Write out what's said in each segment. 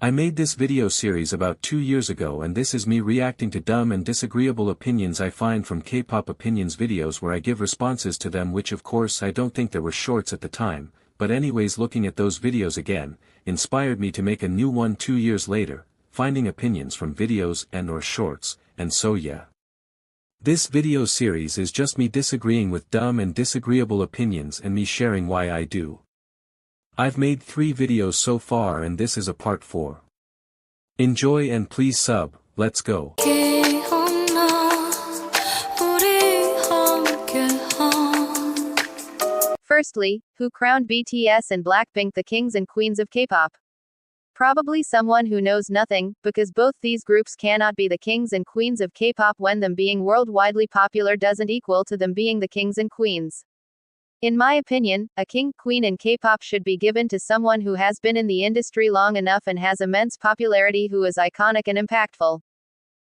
I made this video series about 2 years ago, and this is me reacting to dumb and disagreeable opinions I find from K-pop opinions videos where I give responses to them, which of course I don't think there were shorts at the time, but anyways, looking at those videos again, inspired me to make a new one 2 years later, finding opinions from videos and or shorts, and so yeah. This video series is just me disagreeing with dumb and disagreeable opinions and me sharing why I do. I've made 3 videos so far and this is a part 4. Enjoy and please sub, let's go. Firstly, who crowned BTS and Blackpink the kings and queens of K-pop? Probably someone who knows nothing, because both these groups cannot be the kings and queens of K-pop when them being worldwidely popular doesn't equal to them being the kings and queens. In my opinion, a king/queen in K-pop should be given to someone who has been in the industry long enough and has immense popularity, who is iconic and impactful.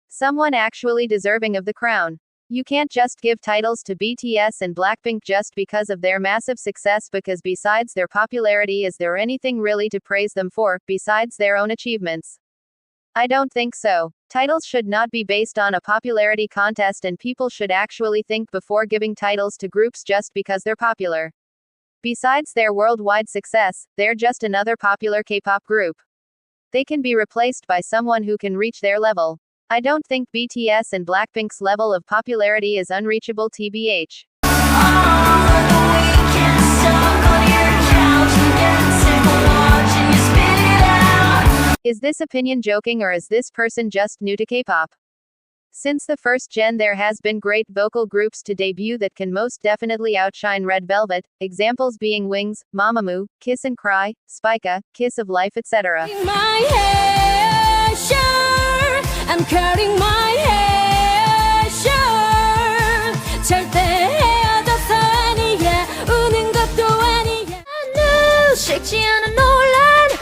Someone actually deserving of the crown. You can't just give titles to BTS and Blackpink just because of their massive success, because besides their popularity, is there anything really to praise them for, besides their own achievements? I don't think so. Titles should not be based on a popularity contest, and people should actually think before giving titles to groups just because they're popular. Besides their worldwide success, they're just another popular K-pop group. They can be replaced by someone who can reach their level. I don't think BTS and Blackpink's level of popularity is unreachable, tbh. Is this opinion joking, or is this person just new to K-pop? Since the first gen, there has been great vocal groups to debut that can most definitely outshine Red Velvet, examples being Wings, Mamamoo, Kiss and Cry, Spica, Kiss of Life, etc. I'm cutting my hair short. 절대 헤어져서 아니야. 우는 것도 아니야. 나는 식지 않은 논란.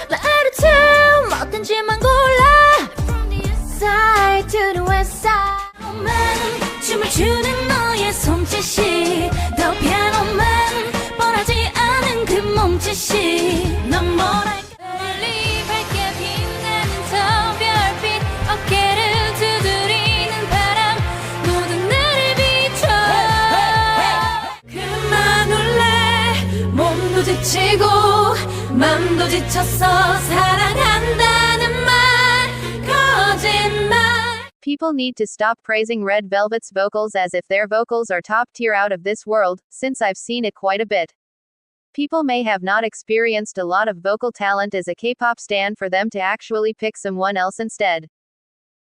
나 attitude 뭐든지만 골라. From the east side to the west side. 춤을 추는 너의 손짓이 더 피아노만 뻔하지 않은 그 몸짓이 넌 뭐랄까. 멀리 밝게 빛나는 저 별빛 어깨를 두드리는 바람 모든 나를 비춰. 그만 울래. 몸도 지치고 맘도 지쳤어. 사랑한다는 말 거짓말. People need to stop praising Red Velvet's vocals as if their vocals are top tier, out of this world, since I've seen it quite a bit. People may have not experienced a lot of vocal talent as a K-pop stan for them to actually pick someone else instead.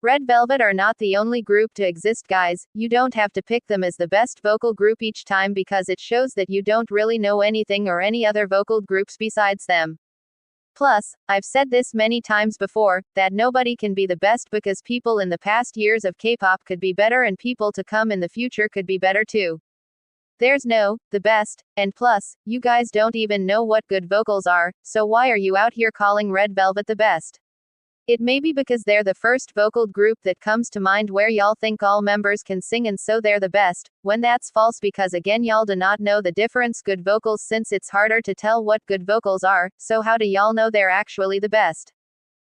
Red Velvet are not the only group to exist, guys. You don't have to pick them as the best vocal group each time, because it shows that you don't really know anything or any other vocal groups besides them. Plus, I've said this many times before, that nobody can be the best, because people in the past years of K-pop could be better and people to come in the future could be better too. There's no, the best, and plus, you guys don't even know what good vocals are, so why are you out here calling Red Velvet the best? It may be because they're the first vocal group that comes to mind where y'all think all members can sing and so they're the best, when that's false, because again y'all do not know the difference good vocals, since it's harder to tell what good vocals are, so how do y'all know they're actually the best?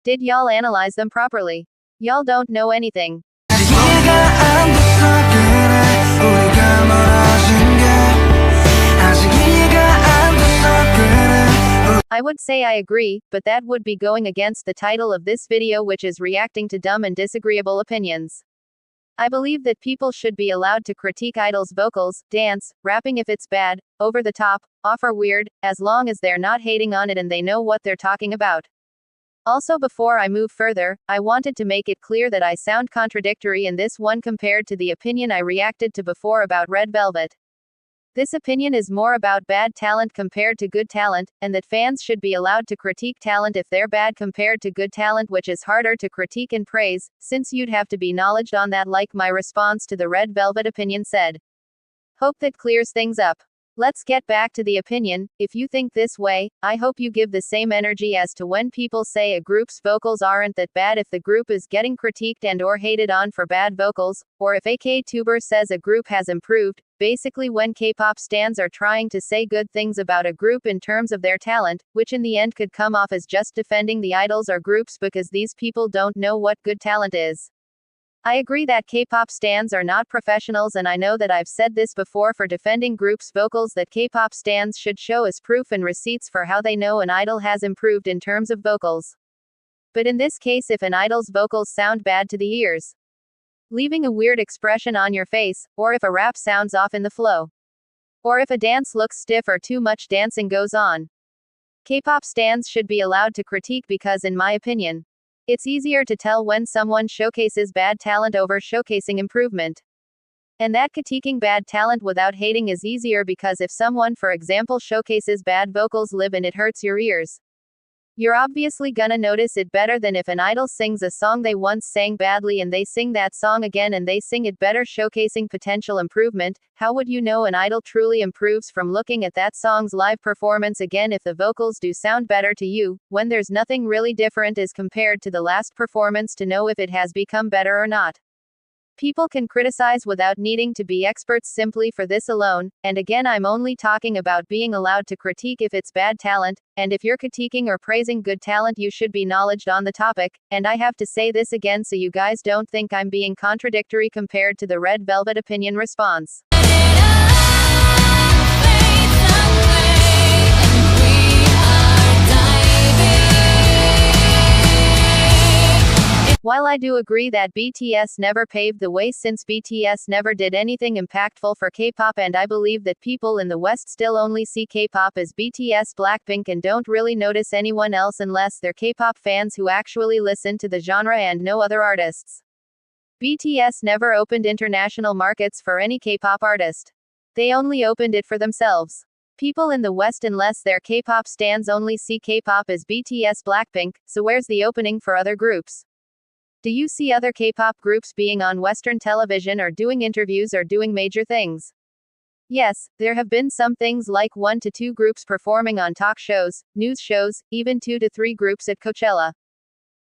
Did y'all analyze them properly? Y'all don't know anything. I would say I agree, but that would be going against the title of this video, which is reacting to dumb and disagreeable opinions. I believe that people should be allowed to critique idols' vocals, dance, rapping if it's bad, over the top, off or weird, as long as they're not hating on it and they know what they're talking about. Also, before I move further, I wanted to make it clear that I sound contradictory in this one compared to the opinion I reacted to before about Red Velvet. This opinion is more about bad talent compared to good talent, and that fans should be allowed to critique talent if they're bad compared to good talent, which is harder to critique and praise, since you'd have to be knowledged on that, like my response to the Red Velvet opinion said. Hope that clears things up. Let's get back to the opinion. If you think this way, I hope you give the same energy as to when people say a group's vocals aren't that bad if the group is getting critiqued and or hated on for bad vocals, or if a K-tuber says a group has improved, basically when K-pop stans are trying to say good things about a group in terms of their talent, which in the end could come off as just defending the idols or groups because these people don't know what good talent is. I agree that K-pop stans are not professionals, and I know that I've said this before for defending groups' vocals that K-pop stans should show as proof and receipts for how they know an idol has improved in terms of vocals. But in this case, if an idol's vocals sound bad to the ears, leaving a weird expression on your face, or if a rap sounds off in the flow, or if a dance looks stiff or too much dancing goes on, K-pop stans should be allowed to critique because in my opinion, it's easier to tell when someone showcases bad talent over showcasing improvement. And that critiquing bad talent without hating is easier because if someone, for example, showcases bad vocals live and it hurts your ears, you're obviously gonna notice it better than if an idol sings a song they once sang badly and they sing that song again and they sing it better, showcasing potential improvement. How would you know an idol truly improves from looking at that song's live performance again if the vocals do sound better to you, when there's nothing really different as compared to the last performance to know if it has become better or not? People can criticize without needing to be experts simply for this alone, and again I'm only talking about being allowed to critique if it's bad talent, and if you're critiquing or praising good talent you should be knowledgeable on the topic, and I have to say this again so you guys don't think I'm being contradictory compared to the Red Velvet opinion response. While I do agree that BTS never paved the way since BTS never did anything impactful for K-pop, and I believe that people in the West still only see K-pop as BTS Blackpink and don't really notice anyone else unless they're K-pop fans who actually listen to the genre and no other artists. BTS never opened international markets for any K-pop artist. They only opened it for themselves. People in the West, unless they're K-pop stans, only see K-pop as BTS Blackpink, so where's the opening for other groups? Do you see other K-pop groups being on Western television or doing interviews or doing major things? Yes, there have been some things like 1 to 2 groups performing on talk shows, news shows, even 2 to 3 groups at Coachella.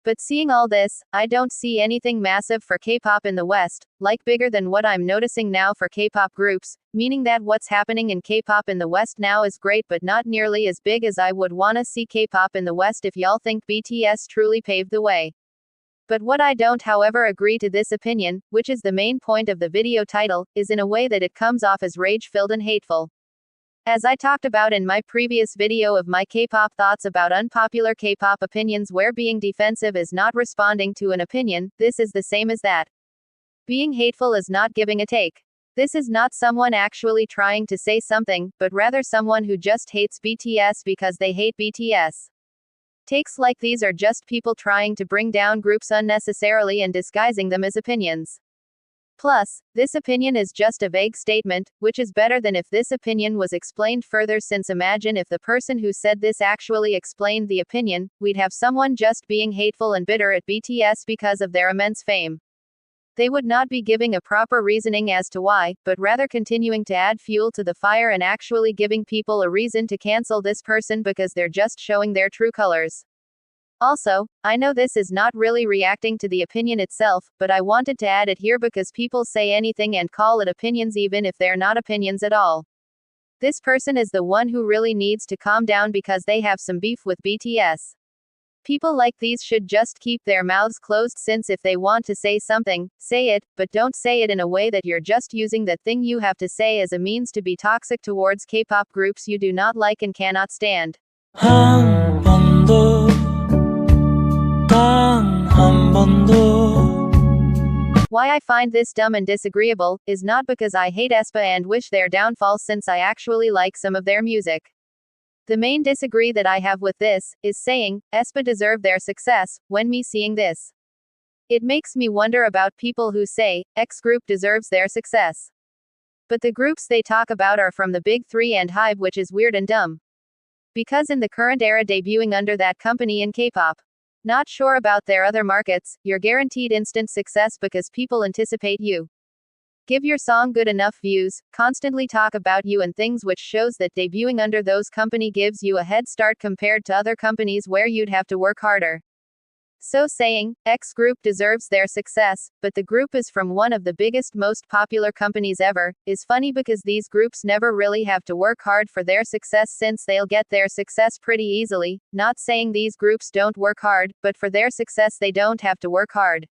But seeing all this, I don't see anything massive for K-pop in the West, like bigger than what I'm noticing now for K-pop groups, meaning that what's happening in K-pop in the West now is great but not nearly as big as I would wanna see K-pop in the West if y'all think BTS truly paved the way. But what I don't, however, agree to this opinion, which is the main point of the video title, is in a way that it comes off as rage-filled and hateful. As I talked about in my previous video of my K-pop thoughts about unpopular K-pop opinions where being defensive is not responding to an opinion, this is the same as that. Being hateful is not giving a take. This is not someone actually trying to say something, but rather someone who just hates BTS because they hate BTS. Takes like these are just people trying to bring down groups unnecessarily and disguising them as opinions. Plus, this opinion is just a vague statement, which is better than if this opinion was explained further, since imagine if the person who said this actually explained the opinion, we'd have someone just being hateful and bitter at BTS because of their immense fame. They would not be giving a proper reasoning as to why, but rather continuing to add fuel to the fire and actually giving people a reason to cancel this person because they're just showing their true colors. Also, I know this is not really reacting to the opinion itself, but I wanted to add it here because people say anything and call it opinions even if they're not opinions at all. This person is the one who really needs to calm down because they have some beef with BTS. People like these should just keep their mouths closed, since if they want to say something, say it, but don't say it in a way that you're just using that thing you have to say as a means to be toxic towards K-pop groups you do not like and cannot stand. 한 번도 단 한 번도. Why I find this dumb and disagreeable is not because I hate aespa and wish their downfall, since I actually like some of their music. The main disagree that I have with this is saying aespa deserve their success when me seeing this. It makes me wonder about people who say X group deserves their success. But the groups they talk about are from the big 3 and HYBE, which is weird and dumb. Because in the current era debuting under that company in K-pop, not sure about their other markets, you're guaranteed instant success because people anticipate you Give your song good enough views, constantly talk about you and things, which shows that debuting under those company gives you a head start compared to other companies where you'd have to work harder. So saying, X group deserves their success, but the group is from one of the biggest, most popular companies ever, is funny because these groups never really have to work hard for their success since they'll get their success pretty easily. Not saying these groups don't work hard, but for their success they don't have to work hard.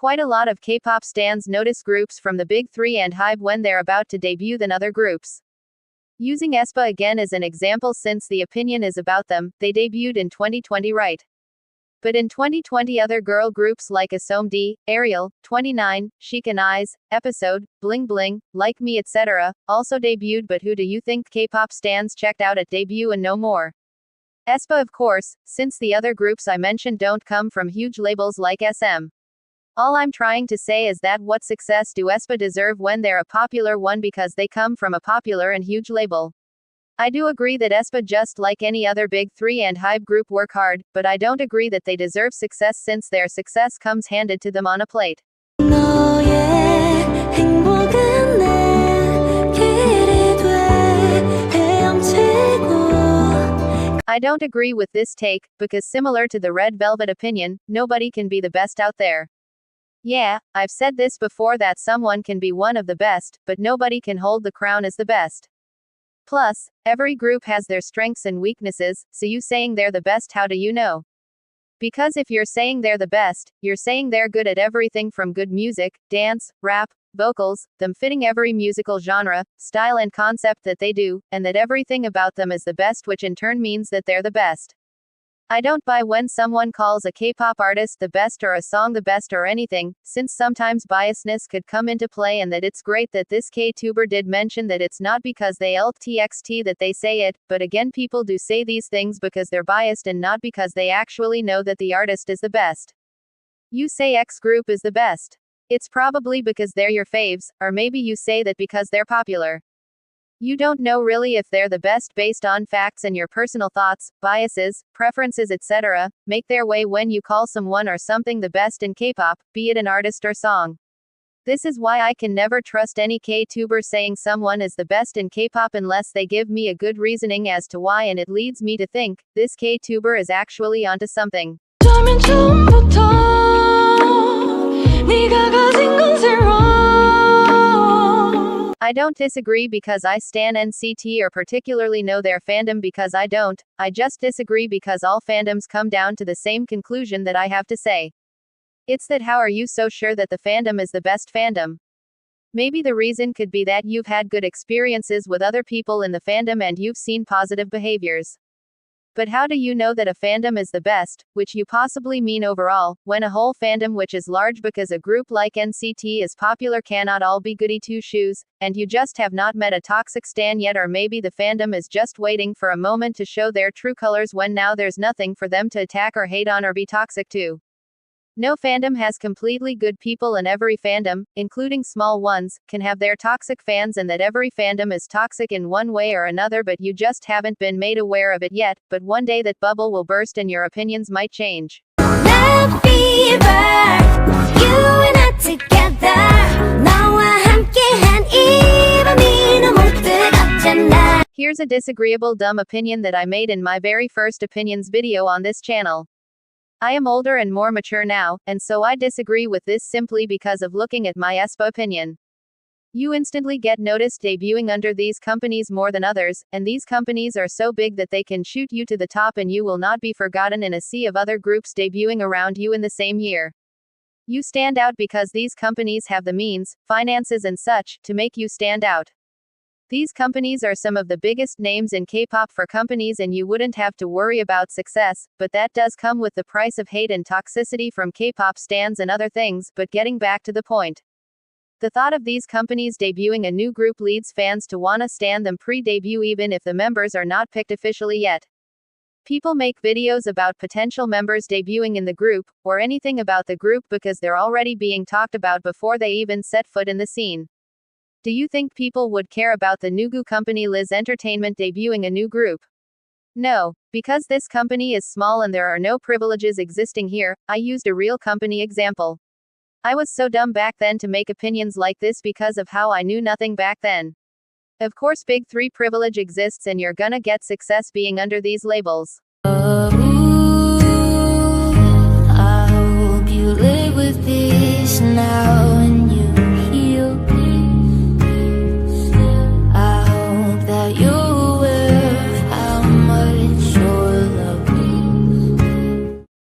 Quite a lot of K-pop stans notice groups from the big three and HYBE when they're about to debut than other groups. Using aespa again as an example since the opinion is about them, they debuted in 2020, right? But in 2020 other girl groups like Asomd, Ariel, 29, Chic and Eyes, Episode, Bling Bling, Like Me etc. also debuted, but who do you think K-pop stans checked out at debut and no more? aespa of course, since the other groups I mentioned don't come from huge labels like SM. All I'm trying to say is that what success do aespa deserve when they're a popular one because they come from a popular and huge label? I do agree that aespa, just like any other big three and HYBE group, work hard, but I don't agree that they deserve success since their success comes handed to them on a plate. I don't agree with this take, because similar to the Red Velvet opinion, nobody can be the best out there. Yeah, I've said this before that someone can be one of the best, but nobody can hold the crown as the best. Plus, every group has their strengths and weaknesses, so you saying they're the best, how do you know? Because if you're saying they're the best, you're saying they're good at everything from good music, dance, rap, vocals, them fitting every musical genre, style and concept that they do, and that everything about them is the best, which in turn means that they're the best. I don't buy when someone calls a K-pop artist the best or a song the best or anything, since sometimes biasness could come into play, and that it's great that this K-tuber did mention that it's not because they LTXT that they say it, but again people do say these things because they're biased and not because they actually know that the artist is the best. You say X group is the best. It's probably because they're your faves, or maybe you say that because they're popular. You don't know really if they're the best based on facts, and your personal thoughts, biases, preferences etc. make their way when you call someone or something the best in K-pop, be it an artist or song. This is why I can never trust any K-tuber saying someone is the best in K-pop unless they give me a good reasoning as to why, and it leads me to think, this K-tuber is actually onto something. I don't disagree because I stan NCT or particularly know their fandom because I don't, I just disagree because all fandoms come down to the same conclusion that I have to say. It's that how are you so sure that the fandom is the best fandom? Maybe the reason could be that you've had good experiences with other people in the fandom and you've seen positive behaviors. But how do you know that a fandom is the best, which you possibly mean overall, when a whole fandom which is large because a group like NCT is popular cannot all be goody two-shoes, and you just have not met a toxic stan yet, or maybe the fandom is just waiting for a moment to show their true colors when now there's nothing for them to attack or hate on or be toxic to. No fandom has completely good people, and every fandom, including small ones, can have their toxic fans, and that every fandom is toxic in one way or another, but you just haven't been made aware of it yet, but one day that bubble will burst and your opinions might change. Love fever, you and I together, 너와 함께한 이 밤이 너무 뜨겁잖아. Here's a disagreeable dumb opinion that I made in my very first opinions video on this channel. I am older and more mature now, and so I disagree with this simply because of looking at my aespa opinion. You instantly get noticed debuting under these companies more than others, and these companies are so big that they can shoot you to the top and you will not be forgotten in a sea of other groups debuting around you in the same year. You stand out because these companies have the means, finances and such, to make you stand out. These companies are some of the biggest names in K-pop for companies, and you wouldn't have to worry about success, but that does come with the price of hate and toxicity from K-pop stans and other things. But getting back to the point. The thought of these companies debuting a new group leads fans to wanna stan them pre-debut even if the members are not picked officially yet. People make videos about potential members debuting in the group, or anything about the group because they're already being talked about before they even set foot in the scene. Do you think people would care about the Nugu company Liz Entertainment debuting a new group? No, because this company is small and there are no privileges existing here. I used a real company example. I was so dumb back then to make opinions like this because of how I knew nothing back then. Of course, big 3 privilege exists and you're gonna get success being under these labels.